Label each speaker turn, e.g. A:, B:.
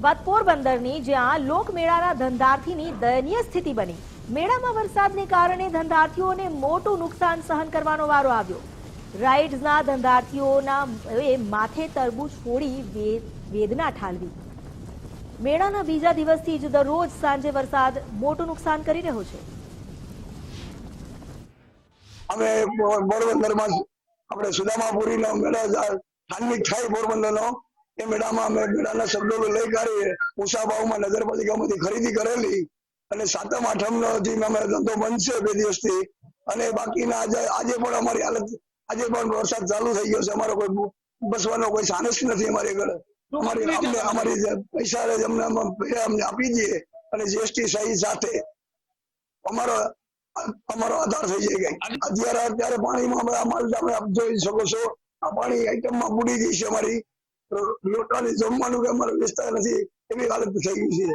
A: વાત પોરબંદરની, જ્યાં લોકમેળાના ધંધાર્થીની દયનીય સ્થિતિ બની। મેળામાં વરસાદને કારણે ધંધાર્થીઓને મોટું નુકસાન સહન કરવાનો વારો આવ્યો। રાઇડ્સના ધંધાર્થીઓના માથે તરબૂચ ફોડી વેદના ઠાલવી। મેળાના બીજા દિવસથી જ દરરોજ સાંજે વરસાદ મોટું નુકસાન કરી રહ્યો છે।
B: અમે પોરબંદરમાં આપણે સુદામાપુરીનો મેળો ધાર્મિક થાય પોરબંદરનો, એ મેળામાં અમે મેળાના શબ્દો લઈ કાઢીએ ઓછા ભાવમાં નગરપાલિકામાંથી ખરીદી કરેલી, અને સાતમ આઠમનો જે અમે ધંધો બંધ છે 2 દિવસથી, અને બાકીના આજે પણ અમારી હાલત, આજે પણ વરસાદ ચાલુ થઈ ગયો છે। અમારો કોઈ બસવાનો કોઈ સાનસ નથી અમારી આગળ। અમારી પૈસા અમને આપી દઈએ અને જીએસટી સહી સાથે અમારો આધાર થઈ જાય। અત્યારે પાણીમાં તમે જોઈ શકો છો, આ પાણી આઈટમમાં બુડી ગઈ છે। અમારી લોટાની જમવાનું કે અમારો વિસ્તાર નથી, એવી હાલત થઈ ગઈ છે।